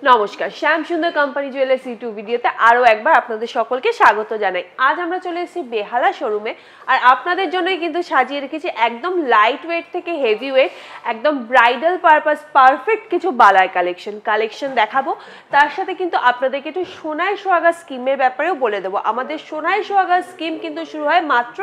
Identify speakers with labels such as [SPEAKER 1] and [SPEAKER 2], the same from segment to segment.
[SPEAKER 1] নমস্কার, শ্যাম সুন্দর company jewellers YouTube ভিডিওতে আরও একবার আপনাদের সকলকে স্বাগত জানাই। আজ আমরা চলে এসেছি বেহালা শোরুমে, আর আপনাদের জন্যই কিন্তু সাজিয়ে রেখেছি একদম লাইট ওয়েট থেকে হেভি ওয়েট, একদম ব্রাইডাল পারপাস পারফেক্ট কিছু বালার কালেকশন দেখাবো। তার সাথে কিন্তু আপনাদেরকে একটু সোনায় সোহাগা স্কিমের ব্যাপারেও বলে দেবো। আমাদের সোনায় সোহাগা স্কিম কিন্তু শুরু হয় মাত্র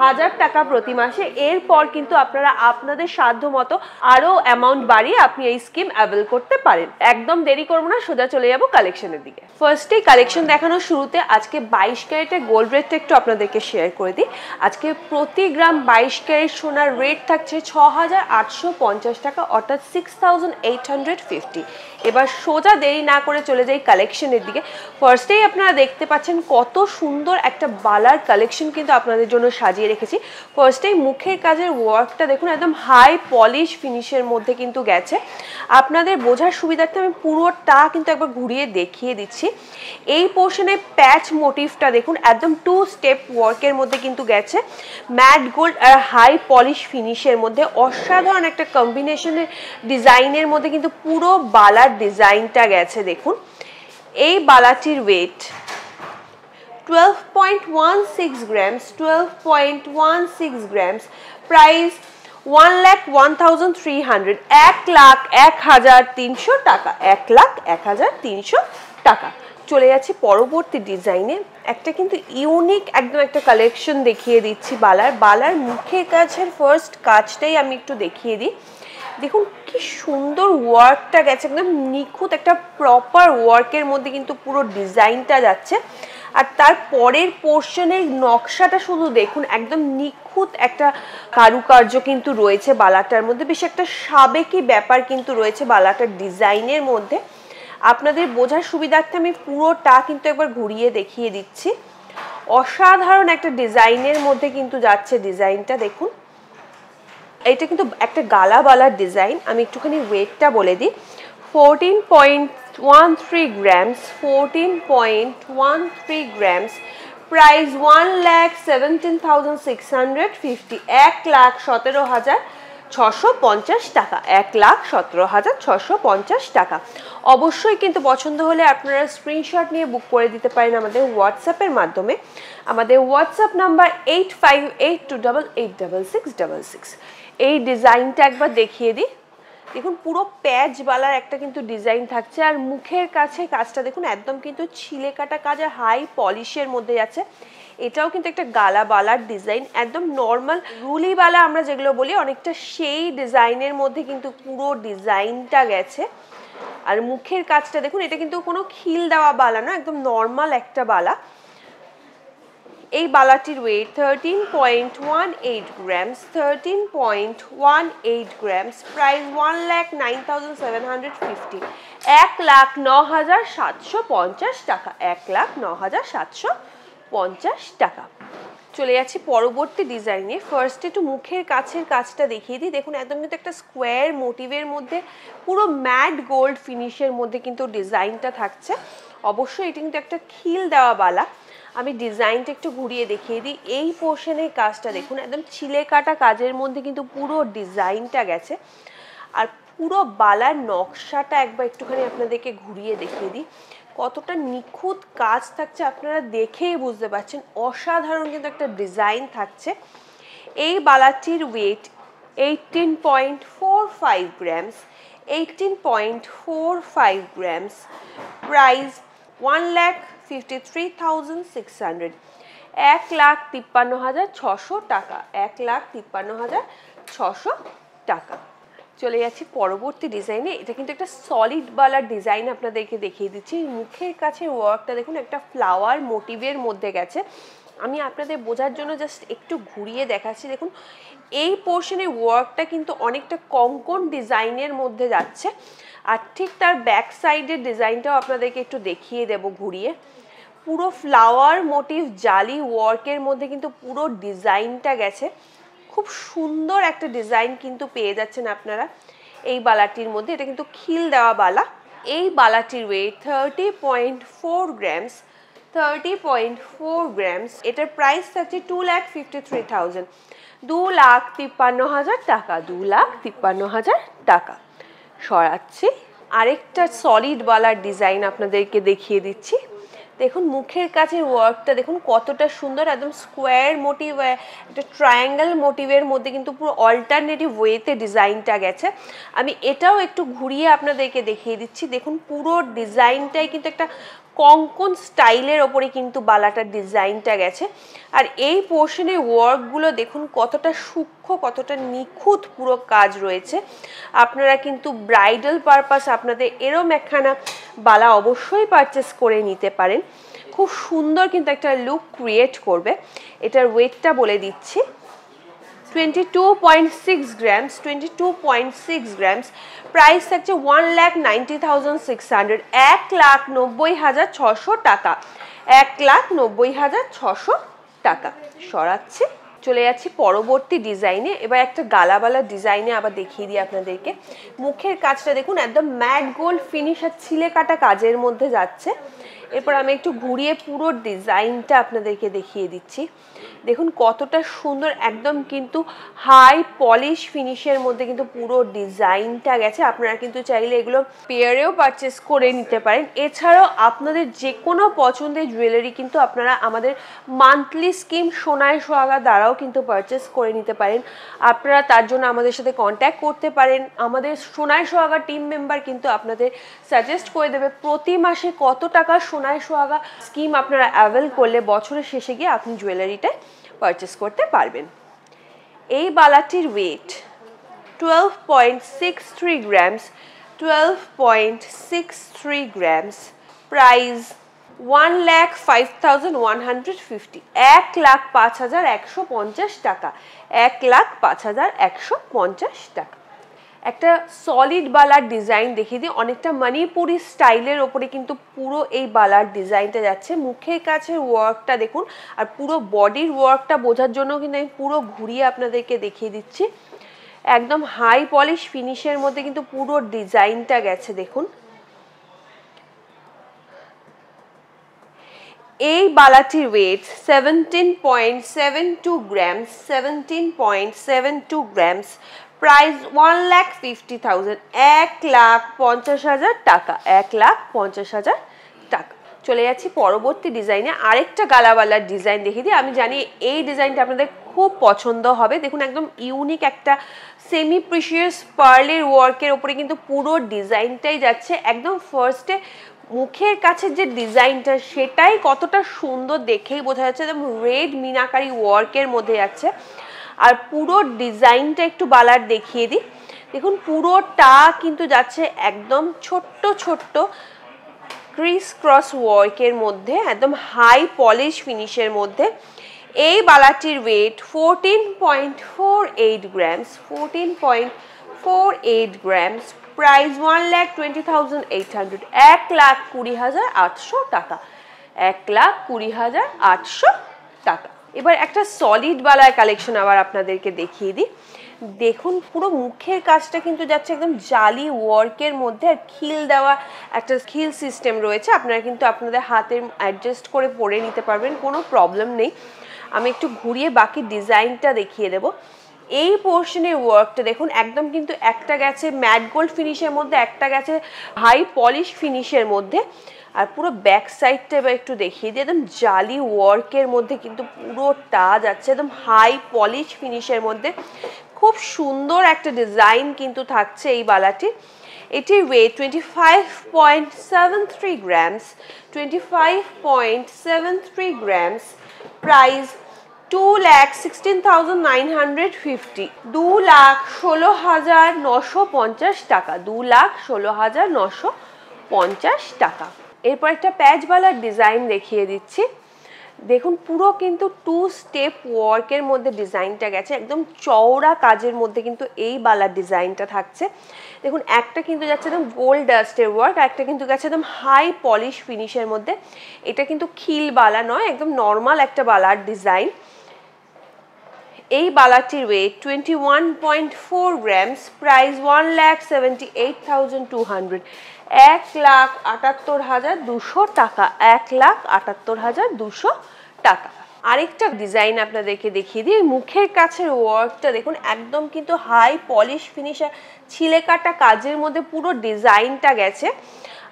[SPEAKER 1] 1000 টাকা প্রতি মাসে। এরপর কিন্তু আপনারা আপনাদের সাধ্য মতো আরও অ্যামাউন্ট বাড়িয়ে আপনি এই স্কিম অ্যাভেল করতে পারেন। একদম দেরি করবো না, সোজা চলে যাবো কালেকশনের দিকে। ফার্স্টেই কালেকশন দেখানোর শুরুতে আজকে 22 ক্যারেটের গোল্ড রেটটা একটু আপনাদেরকে শেয়ার করে দিই। আজকে প্রতি গ্রাম 22 ক্যারেট সোনার রেট থাকছে 6850 টাকা, অর্থাৎ 6850। এবার সোজা দেরি না করে চলে যাই কালেকশনের দিকে। ফার্স্টেই আপনারা দেখতে পাচ্ছেন কত সুন্দর একটা বালার কালেকশন কিন্তু আপনাদের জন্য সাজিয়ে রেখেছি। ফার্স্টেই মুখের কাজের ওয়ার্কটা দেখুন, একদম হাই পলিশ ফিনিশের মধ্যে কিন্তু গেছে। আপনাদের বোঝার সুবিধার্থে আমি পুরোটা কিন্তু একবার ঘুরিয়ে দেখিয়ে দিচ্ছি। এই পোর্শনে প্যাচ মোটিভটা দেখুন, একদম 2 স্টেপ ওয়ার্কের মধ্যে কিন্তু গেছে। ম্যাট গোল্ড আর হাই পলিশ ফিনিশের মধ্যে অসাধারণ একটা কম্বিনেশনের ডিজাইনের মধ্যে কিন্তু পুরো বালার ডিজাইনটা গেছে। দেখুন এই বালাটির ওয়েট 12.16 গ্রামস, 12.16 গ্রামস। প্রাইস 1,01,300, 1,01,300 টাকা, 1,01,300 টাকা। চলে যাচ্ছি পরবর্তী ডিজাইনে। একটা কিন্তু ইউনিক একদম একটা কালেকশন দেখিয়ে দিচ্ছি বালার মুখের কাছের ফার্স্ট কাজটাই আমি একটু দেখিয়ে দিই। দেখুন কি সুন্দর ওয়ার্কটা গেছে, একদম নিখুঁত একটা প্রপার ওয়ার্কের মধ্যে কিন্তু পুরো ডিজাইনটা যাচ্ছে। আর তার পরের পোর্শনের নকশাটা শুধু দেখুন, একদম নিখুঁত একটা কারুকার্য কিন্তু রয়েছে বালাটার মধ্যে। বেশ একটা সাবেকি ব্যাপার কিন্তু রয়েছে বালাটার ডিজাইনের মধ্যে। আপনাদের বোঝার সুবিধার্থে আমি পুরোটা কিন্তু একবার ঘুরিয়ে দেখিয়ে দিচ্ছি। অসাধারণ একটা ডিজাইনের মধ্যে কিন্তু যাচ্ছে ডিজাইনটা। দেখুন এটা কিন্তু একটা গালা বালার ডিজাইন। আমি একটুখানি ওয়েটটা বলে দিই, 14.13 গ্রামস, 14.13 গ্রামস। প্রাইস 1,17,650, 1,17,650 টাকা, 1,17,650 টাকা। অবশ্যই কিন্তু পছন্দ হলে আপনারা স্ক্রিনশট নিয়ে বুক করে দিতে পারেন আমাদের হোয়াটসঅ্যাপের মাধ্যমে। আমাদের হোয়াটসঅ্যাপ নাম্বার 8582886666। এই ডিজাইনটা একবার দেখিয়ে দিই। দেখুন পুরো প্যাচ বালার একটা কিন্তু ডিজাইন থাকছে। আর মুখের কাছে কাজটা দেখুন, একদম কিন্তু ছিলে কাটা কাজ আর হাই পলিশের মধ্যে যাচ্ছে। এটাও কিন্তু একটা গালা বালার ডিজাইন, একদম নর্মাল রুলি বালা আমরা যেগুলো বলি, অনেকটা সেই ডিজাইনের মধ্যে কিন্তু পুরো ডিজাইনটা গেছে। আর মুখের কাজটা দেখুন, এটা কিন্তু কোনো খিল দেওয়া বালা না, একদম নর্মাল একটা বালা। এই বালাটির ওয়েট 13.18 গ্রামস, 13.18 গ্রামস। প্রাইস 1,09,750, 1,09,750 টাকা, 1,09,750 টাকা। চলে যাচ্ছি পরবর্তী ডিজাইনে। ফার্স্ট একটু মুখের কাছের কাজটা দেখিয়ে দিই। দেখুন একদম কিন্তু একটা স্কোয়ার মোটিভের মধ্যে পুরো ম্যাট গোল্ড ফিনিশের মধ্যে কিন্তু ডিজাইনটা থাকছে। অবশ্যই এটা কিন্তু একটা খিল দেওয়া বালা। আমি ডিজাইনটা একটু ঘুরিয়ে দেখিয়ে দিই। এই পোর্শনের কাজটা দেখুন, একদম ছিলে কাটা কাজের মধ্যে কিন্তু পুরো ডিজাইনটা গেছে। আর পুরো বালার নকশাটা একবার একটুখানি আপনাদেরকে ঘুরিয়ে দেখিয়ে দিই। কতটা নিখুঁত কাজ থাকছে আপনারা দেখেই বুঝতে পারছেন। অসাধারণ কিন্তু একটা ডিজাইন থাকছে। এই বালাটির ওয়েট 18.45 গ্রামস, 18.45 গ্রামস। প্রাইস 1,53,600, 1,53,600 টাকা, 1,53,600 টাকা। চলে যাচ্ছি পরবর্তী ডিজাইনে। এটা কিন্তু একটা সলিড বালার ডিজাইন আপনাদেরকে দেখিয়ে দিচ্ছি। মুখের কাছে ওয়ার্কটা দেখুন, একটা ফ্লাওয়ার মোটিভের মধ্যে গেছে। আমি আপনাদের বোঝার জন্য জাস্ট একটু ঘুরিয়ে দেখাচ্ছি। দেখুন এই পোর্শনের ওয়ার্কটা কিন্তু অনেকটা কঙ্কন ডিজাইনের মধ্যে যাচ্ছে। আর ঠিক তার ব্যাক সাইডের ডিজাইনটাও আপনাদেরকে একটু দেখিয়ে দেব ঘুরিয়ে। পুরো ফ্লাওয়ার মোটিভ জালি ওয়ার্কের মধ্যে কিন্তু পুরো ডিজাইনটা গেছে। খুব সুন্দর একটা ডিজাইন কিন্তু পেয়ে যাচ্ছেন আপনারা এই বালাটির মধ্যে। এটা কিন্তু খিল দেওয়া বালা। এই বালাটির ওয়েট 30.4 গ্রামস, 30.4 গ্রামস। এটার প্রাইস থাকছে 2,53,000, 2,53,000 টাকা, 2,53,000 টাকা। সরাচ্ছি আরেকটা সলিড বালার ডিজাইন আপনাদেরকে দেখিয়ে দিচ্ছি। দেখুন মুখের কাছের ওয়ার্কটা দেখুন কতটা সুন্দর, একদম স্কোয়ার মোটিভ, একটা ট্রায়াঙ্গেল মোটিভের মধ্যে কিন্তু পুরো অল্টারনেটিভ ওয়েতে ডিজাইনটা গেছে। আমি এটাও একটু ঘুরিয়ে আপনাদেরকে দেখিয়ে দিচ্ছি। দেখুন পুরো ডিজাইনটাই কিন্তু একটা কঙ্কন স্টাইলের ওপরে কিন্তু বালাটার ডিজাইনটা গেছে। আর এই পোর্শনের ওয়ার্কগুলো দেখুন কতটা সূক্ষ্ম, কতটা নিখুঁত পুরো কাজ রয়েছে। আপনারা কিন্তু ব্রাইডাল পারপাস আপনাদের এরম একখানা বালা অবশ্যই পারচেস করে নিতে পারেন। খুব সুন্দর কিন্তু একটা লুক ক্রিয়েট করবে। এটার ওয়েটটা বলে দিচ্ছি, 22.6 গ্রামস, 22.6 গ্রামস। প্রাইস থাকছে 1,90,600, 1,90,600 টাকা, 1,90,600 টাকা। সরাচ্ছি, চলে যাচ্ছি পরবর্তী ডিজাইনে। এবার একটা গালাবালা ডিজাইনে আবার দেখিয়ে দিই আপনাদেরকে। মুখের কাজটা দেখুন একদম ম্যাট গোল্ড ফিনিশ আর ছিলে কাটা কাজের মধ্যে যাচ্ছে। এরপর আমি একটু ঘুরিয়ে পুরো ডিজাইনটা আপনাদেরকে দেখিয়ে দিচ্ছি। দেখুন কতটা সুন্দর, একদম কিন্তু হাই পলিশ ফিনিশের মধ্যে কিন্তু পুরো ডিজাইনটা গেছে। আপনারা কিন্তু চাইলে এগুলো পেয়ারেও পারচেস করে নিতে পারেন। এছাড়াও আপনাদের যে কোনো পছন্দের জুয়েলারি কিন্তু আপনারা আমাদের মান্থলি স্কিম সোনায় সোহাগা দ্বারাও কিন্তু পারচেস করে নিতে পারেন। আপনারা তার জন্য আমাদের সাথে কন্ট্যাক্ট করতে পারেন। আমাদের সোনায় সোহাগা টিম মেম্বার কিন্তু আপনাদের সাজেস্ট করে দেবে প্রতি মাসে কত টাকা সোনায় সোহাগা স্কিম আপনারা অ্যাভেল করলে বছরের শেষে গিয়ে আপনি জুয়েলারিটা পারচেস করতে পারবেন। এই বালাটির ওয়েট 12.63 গ্রামস, 12.63 গ্রামস। প্রাইস 1,05,150, 1,05,150 টাকা, 1,05,150 টাকা। একটা সলিড বালার ডিজাইন দেখিয়ে দিই, অনেকটা মণিপুরি স্টাইলের ওপরে কিন্তু পুরো এই বালার ডিজাইনটা যাচ্ছে। মুখের কাছে ওয়ার্কটা দেখুন, আর পুরো বডির ওয়ার্কটা বোঝার জন্য কিন্তু আমি পুরো ঘুরিয়ে আপনাদেরকে দেখিয়ে দিচ্ছি। একদম হাই পলিশ ফিনিশের মধ্যে কিন্তু পুরো ডিজাইনটা গেছে। দেখুন এই বালাটির ওয়েট 17.72 গ্রামস, 17.72 গ্রামস। প্রাইস 1,50,000, 1,50,000 টাকা, 1,50,000 টাকা। চলে যাচ্ছি পরবর্তী ডিজাইনে। আরেকটা গালাওয়ালার ডিজাইন দেখিয়ে দিই। আমি জানি এই ডিজাইনটা আপনাদের খুব পছন্দ হবে। দেখুন একদম ইউনিক একটা সেমি প্রিশিয়াস পার্লের ওয়ার্কের ওপরে কিন্তু পুরো ডিজাইনটাই যাচ্ছে। একদম ফার্স্টে মুখের কাছে যে ডিজাইনটা সেটাই কতটা সুন্দর দেখেই বোঝা যাচ্ছে। একদম রেড মিনাকারি ওয়ার্কের মধ্যে যাচ্ছে। আর পুরো ডিজাইনটা একটু বালার দেখিয়ে দিই। দেখুন পুরোটা কিন্তু যাচ্ছে একদম ছোট্ট ছোট্ট ক্রিস ক্রস ওয়ার্কের মধ্যে, একদম হাই পলিশ ফিনিশের মধ্যে। এই বালাটির ওয়েট 14.48 গ্রামস, 14.48 গ্রামস। প্রাইস 1,20,800, 1,20,800 টাকা, 1,20,800 টাকা। এবার একটা সলিড বালার কালেকশন আবার আপনাদেরকে দেখিয়ে দিই। দেখুন পুরো মুখের কাজটা কিন্তু যাচ্ছে একদম জালি ওয়ার্কের মধ্যে, আর খিল দেওয়া একটা খিল সিস্টেম রয়েছে। আপনারা কিন্তু আপনাদের হাতের অ্যাডজাস্ট করে পরে নিতে পারবেন, কোনো প্রবলেম নেই। আমি একটু ঘুরিয়ে বাকি ডিজাইনটা দেখিয়ে দেবো। এই পোর্শনের ওয়ার্কটা দেখুন একদম কিন্তু একটা গেছে ম্যাট গোল্ড ফিনিশের মধ্যে, একটা গেছে হাই পলিশ ফিনিশের মধ্যে। আর পুরো ব্যাক সাইডটা এবার একটু দেখিয়ে দিই। একদম জালি ওয়ার্কের মধ্যে কিন্তু পুরোটা যাচ্ছে একদম হাই পলিশ ফিনিশের মধ্যে। খুব সুন্দর একটা ডিজাইন কিন্তু থাকছে এই বালাটি। এটির ওয়েট 25.73 গ্রামস, 25.73 গ্রামস। প্রাইস 2,16,950, 2,16,950 টাকা, 2,16,950 টাকা। এরপর একটা প্যাচবালার ডিজাইন দেখিয়ে দিচ্ছি। দেখুন পুরো কিন্তু 2 স্টেপ ওয়ার্কের মধ্যে ডিজাইনটা গেছে। একদম চওড়া কাজের মধ্যে কিন্তু এই বালার ডিজাইনটা থাকছে। দেখুন একটা কিন্তু যাচ্ছে একদম গোল্ড ডাস্টের ওয়ার্ক, আর একটা কিন্তু গেছে একদম হাই পলিশ ফিনিশের মধ্যে। এটা কিন্তু খিল বালা নয়, একদম নর্মাল একটা বালার ডিজাইন। এই বালাটির ওয়েট 21.4 গ্রামস। প্রাইস 1,78,200, 1,78,200 টাকা, 1,78,200 টাকা। আরেকটা ডিজাইন আপনাদেরকে দেখিয়ে দিই। মুখের কাছের ওয়ার্কটা দেখুন একদম কিন্তু হাই পলিশ ফিনিশার ছিলে কাটা কাজের মধ্যে পুরো ডিজাইনটা গেছে।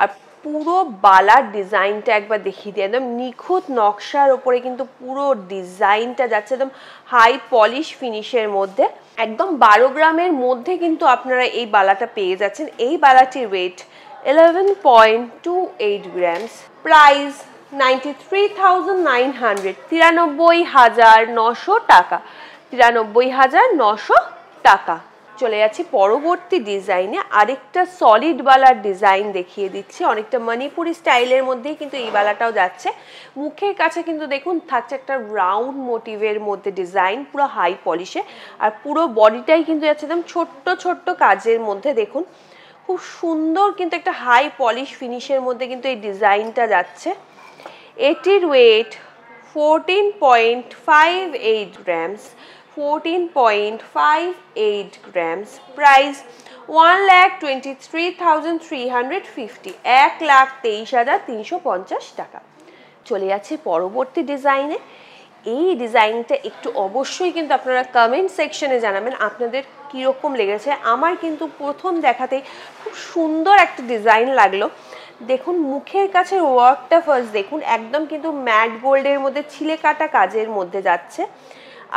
[SPEAKER 1] আর পুরো বালার ডিজাইনটা একবার দেখিয়ে দিই, একদম নিখুঁত নকশার ওপরে কিন্তু পুরো ডিজাইনটা যাচ্ছে একদম হাই পলিশ ফিনিশের মধ্যে। একদম 12 গ্রামের মধ্যে কিন্তু আপনারা এই বালাটা পেয়ে যাচ্ছেন। এই বালাটির ওয়েট 11.28 গ্রামস, প্রাইস 93,900, 93,900 টাকা, 93,900 টাকা। চলে যাচ্ছি পরবর্তী ডিজাইনে। আরেকটা সলিড বালার ডিজাইন দেখিয়ে দিচ্ছি, অনেকটা মণিপুরি স্টাইলের মধ্যেই কিন্তু এই বালাটাও যাচ্ছে। মুখের কাছে কিন্তু দেখুন থাকছে একটা রাউন্ড মোটিভের মধ্যে ডিজাইন, পুরো হাই পলিশে। আর পুরো বডিটাই কিন্তু যাচ্ছে একদম ছোট্ট ছোট্ট কাজের মধ্যে। দেখুন খুব সুন্দর কিন্তু একটা হাই পলিশ ফিনিশের মধ্যে কিন্তু এই ডিজাইনটা যাচ্ছে। এটির ওয়েট 14.58 গ্রামস, 14.58 গ্রামস, প্রাইস 1,23,350, 1,23,350 টাকা। চলে যাচ্ছে পরবর্তী ডিজাইনে। এই ডিজাইনটা একটু অবশ্যই কিন্তু আপনারা কমেন্ট সেকশনে জানাবেন আপনাদের কীরকম লেগেছে। আমার কিন্তু প্রথম দেখাতেই খুব সুন্দর একটা ডিজাইন লাগলো। দেখুন মুখের কাছে ওয়ার্কটা ফার্স্ট দেখুন, একদম কিন্তু ম্যাট গোল্ডের মধ্যে ছিলে কাটা কাজের মধ্যে যাচ্ছে।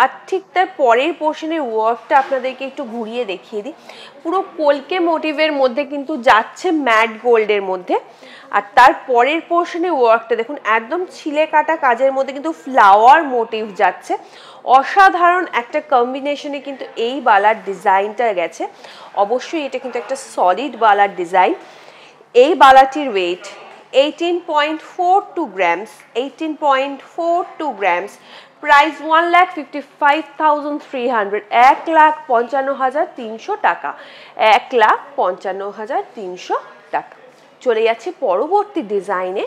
[SPEAKER 1] আর ঠিক তার পরের পোর্শনের ওয়ার্কটা আপনাদেরকে একটু ঘুরিয়ে দেখিয়ে দিই। পুরো কলকে মোটিভের মধ্যে কিন্তু যাচ্ছে ম্যাট গোল্ডের মধ্যে। আর তার পরের পোর্শনের ওয়ার্কটা দেখুন একদম ছিলে কাটা কাজের মধ্যে কিন্তু ফ্লাওয়ার মোটিভ যাচ্ছে। অসাধারণ একটা কম্বিনেশনে কিন্তু এই বালার ডিজাইনটা গেছে। অবশ্যই এটা কিন্তু একটা সলিড বালার ডিজাইন। এই বালাটির ওয়েট 18.42 গ্রামস, 18.42 গ্রামস, প্রাইস 1,55,300, 1,55,300 টাকা, 1,55,300 টাকা। চলে যাচ্ছি পরবর্তী ডিজাইনে।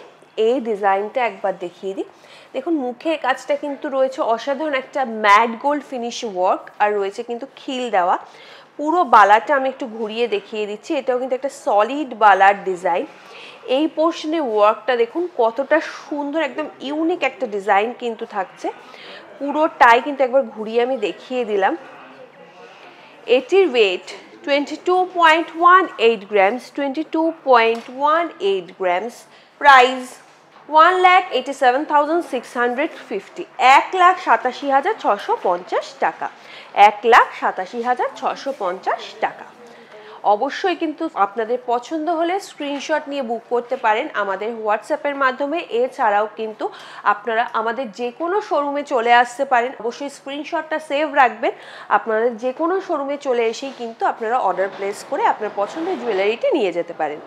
[SPEAKER 1] এই ডিজাইনটা একবার দেখিয়ে দিই। দেখুন মুখের কাজটা কিন্তু রয়েছে অসাধারণ একটা ম্যাট গোল্ড ফিনিশ ওয়ার্ক, আর রয়েছে কিন্তু খিল দেওয়া। পুরো বালাটা আমি একটু ঘুরিয়ে দেখিয়ে দিচ্ছি। এটাও কিন্তু একটা সলিড বালার ডিজাইন। এই পোর্শনে ওয়ার্কটা দেখুন কতটা সুন্দর, একদম ইউনিক একটা ডিজাইন কিন্তু থাকছে। পুরোটাই কিন্তু একবার ঘুরিয়ে আমি দেখিয়ে দিলাম। এটির ওয়েট 22.18 গ্রামস, 22.18 গ্রামস, প্রাইস 1,87,650, 1,87,650 টাকা, 1,87,650 টাকা। অবশ্যই কিন্তু আপনাদের পছন্দ হলে স্ক্রিনশট নিয়ে বুক করতে পারেন আমাদের হোয়াটসঅ্যাপের মাধ্যমে। এছাড়াও কিন্তু আপনারা আমাদের যে কোনো শোরুমে চলে আসতে পারেন। অবশ্যই স্ক্রিনশটটা সেভ রাখবেন। আপনারা যে কোনো শোরুমে চলে এসেই কিন্তু আপনারা অর্ডার প্লেস করে আপনার পছন্দের জুয়েলারিটি নিয়ে যেতে পারেন।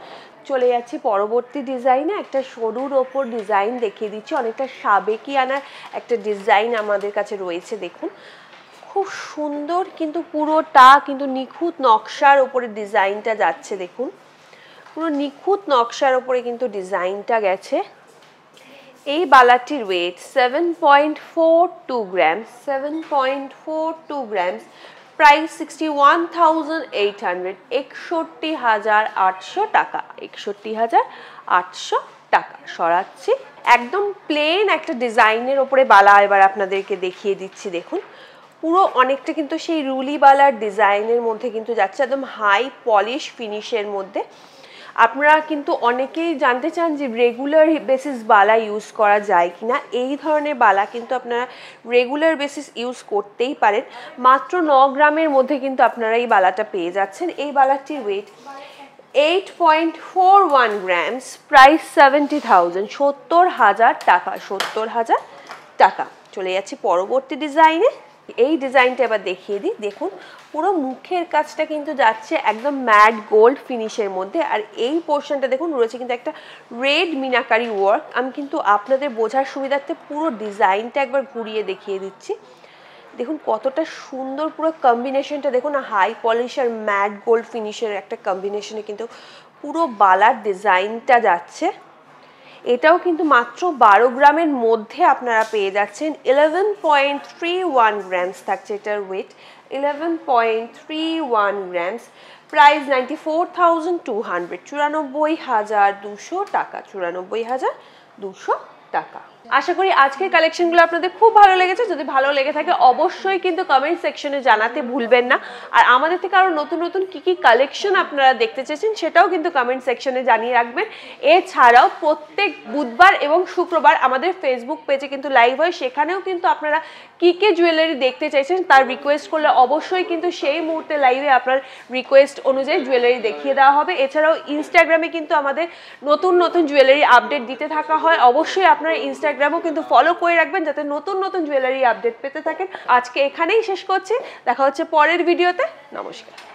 [SPEAKER 1] চলে যাচ্ছি পরবর্তী ডিজাইনে। একটা সরুর ওপর ডিজাইন দেখিয়ে দিচ্ছি, অনেকটা সাবেকিয়ানার একটা ডিজাইন আমাদের কাছে রয়েছে। দেখুন খুব সুন্দর কিন্তু পুরোটা কিন্তু নিখুঁত নকশার ওপরে ডিজাইনটা যাচ্ছে। দেখুন পুরো নিখুঁত নকশার ওপরে কিন্তু ডিজাইনটা গেছে। এই বালাটির ওয়েট 7.42 গ্রামস, 7.42 গ্রামস, প্রাইস 61,800, 61,800 টাকা, 61,800 টাকা। সরাচ্ছি একদম প্লেন একটা ডিজাইনের ওপরে বালা এবার আপনাদেরকে দেখিয়ে দিচ্ছি। দেখুন পুরো অনেকটা কিন্তু সেই রুলি বালার ডিজাইনের মধ্যে কিন্তু যাচ্ছে, একদম হাই পলিশ ফিনিশের মধ্যে। আপনারা কিন্তু অনেকেই জানতে চান যে রেগুলার বেসিস বালা ইউজ করা যায় কিনা। এই ধরনের বালা কিন্তু আপনারা রেগুলার বেসিস ইউজ করতেই পারেন। মাত্র 9 গ্রামের মধ্যে কিন্তু আপনারা এই বালাটা পেয়ে যাচ্ছেন। এই বালাটির ওয়েট 8.41 গ্রামস, প্রাইস 70,000, 70,000 টাকা, 70,000 টাকা। চলে যাচ্ছি পরবর্তী ডিজাইনে। এই ডিজাইনটা এবার দেখিয়ে দিই। দেখুন পুরো মুখের কাজটা কিন্তু যাচ্ছে একদম ম্যাট গোল্ড ফিনিশের মধ্যে। আর এই পোর্শনটা দেখুন রয়েছে কিন্তু একটা রেড মিনাকারি ওয়ার্ক। আমি কিন্তু আপনাদের বোঝার সুবিধার্থে পুরো ডিজাইনটা একবার ঘুরিয়ে দেখিয়ে দিচ্ছি। দেখুন কতটা সুন্দর পুরো কম্বিনেশনটা দেখুন, হাই পলিশ আর ম্যাট গোল্ড ফিনিশের একটা কম্বিনেশনে কিন্তু পুরো বালার ডিজাইনটা যাচ্ছে। এটাও কিন্তু মাত্র 12 গ্রামের মধ্যে আপনারা পেয়ে যাচ্ছেন। 11.31 গ্রামস থাকছে এটার ওয়েট, 11.31 গ্রামস, প্রাইস 94,200, 94,200 টাকা, 94,200 টাকা। আশা করি আজকের কালেকশনগুলো আপনাদের খুব ভালো লেগেছে। যদি ভালো লেগে থাকে অবশ্যই কিন্তু কমেন্ট সেকশনে জানাতে ভুলবেন না। আর আমাদের থেকে আরো নতুন নতুন কি কালেকশন আপনারা দেখতে চাইছেন সেটাও কিন্তু কমেন্ট সেকশনে জানিয়ে রাখবেন। এছাড়াও প্রত্যেক বুধবার এবং শুক্রবার আমাদের ফেসবুক পেজে কিন্তু লাইভ হয়, সেখানেও কিন্তু আপনারা কি জুয়েলারি দেখতে চাইছেন তার রিকোয়েস্ট করলে অবশ্যই কিন্তু সেই মুহূর্তে লাইভে আপনার রিকোয়েস্ট অনুযায়ী জুয়েলারি দেখিয়ে দেওয়া হবে। এছাড়াও ইনস্টাগ্রামে কিন্তু আমাদের নতুন নতুন জুয়েলারি আপডেট দিতে থাকা হয়, অবশ্যই আপনারা ইনস্টাগ্রামও কিন্তু ফলো করে রাখবেন যাতে নতুন নতুন জুয়েলারি আপডেট পেতে থাকেন। আজকে এখানেই শেষ করছি, দেখা হচ্ছে পরের ভিডিওতে। নমস্কার।